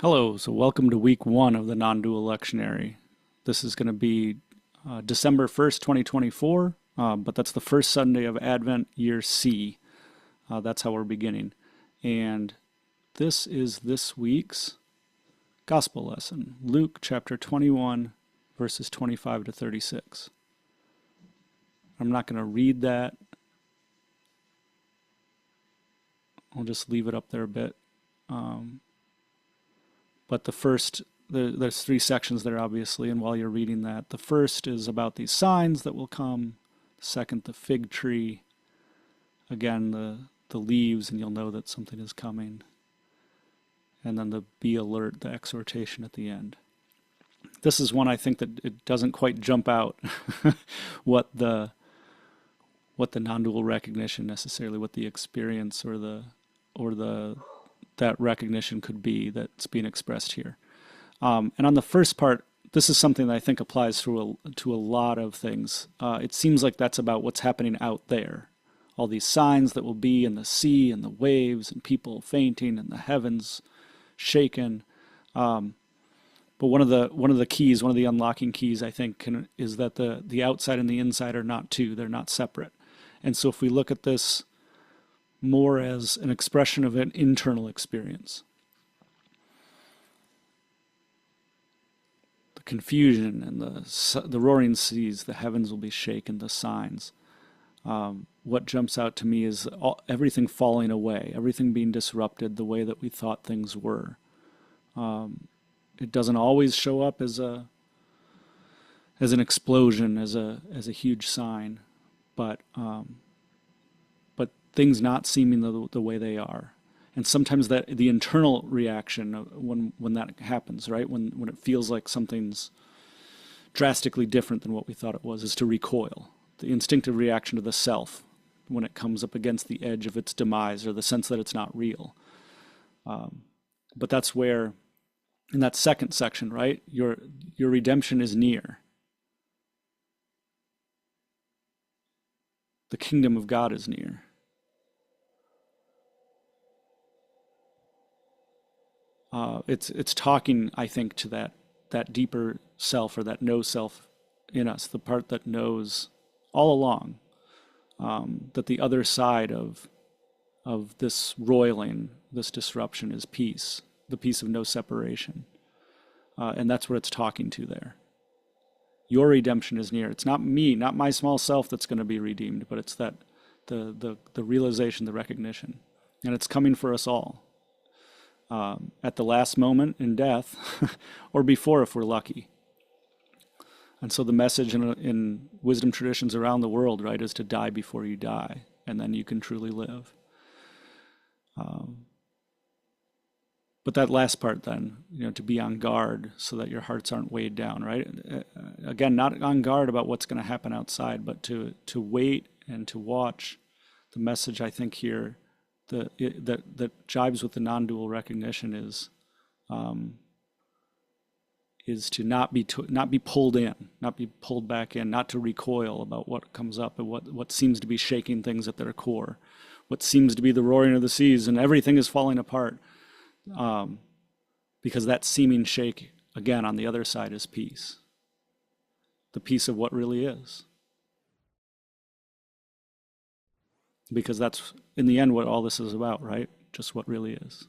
Hello, so welcome to week one of the non-dual lectionary. This is going to be December 1st, 2024, but that's the first Sunday of Advent, year C. That's how we're beginning. And this is this week's gospel lesson, Luke chapter 21, verses 25 to 36. I'm not going to read that. I'll just leave it up there a bit. But there's three sections there, obviously, and while you're reading that, the first is about these signs that will come. The second, the fig tree. Again, the leaves, and you'll know that something is coming. And then the be alert, the exhortation at the end. This is one I think that it doesn't quite jump out what the non-dual recognition necessarily, what the experience or that recognition could be that's being expressed here. And on the first part, this is something that I think applies to a lot of things. It seems like that's about what's happening out there. All these signs that will be in the sea and the waves and people fainting and the heavens shaken. But one of the keys, one of the unlocking keys, I think, is that the outside and the inside are not two. They're not separate. And so if we look at this more as an expression of an internal experience, the confusion and the roaring seas, the heavens will be shaken, the signs. What jumps out to me is everything falling away, everything being disrupted the way that we thought things were. It doesn't always show up as an explosion, as a huge sign, but things not seeming the way they are. And sometimes that the internal reaction when that happens, right? When it feels like something's drastically different than what we thought it was, is to recoil. The instinctive reaction to the self when it comes up against the edge of its demise, or the sense that it's not real. But that's where, in that second section, right? Your redemption is near. The kingdom of God is near. It's talking, I think, to that deeper self, or that no self in us, the part that knows all along that the other side of this roiling, this disruption, is peace, the peace of no separation, and that's what it's talking to there. Your redemption is near. It's not me, not my small self that's going to be redeemed, but it's that the realization, the recognition, and it's coming for us all. At the last moment in death, or before if we're lucky. And so the message in wisdom traditions around the world, right, is to die before you die, and then you can truly live. But that last part then, to be on guard so that your hearts aren't weighed down, right? Again, not on guard about what's going to happen outside, but to wait and to watch. The message, I think, here that jibes with the non-dual recognition is to not be pulled in, not be pulled back in, not to recoil about what comes up and what seems to be shaking things at their core, what seems to be the roaring of the seas and everything is falling apart, because that seeming shake, again, on the other side is peace, the peace of what really is. Because that's, in the end, what all this is about, right? Just what really is.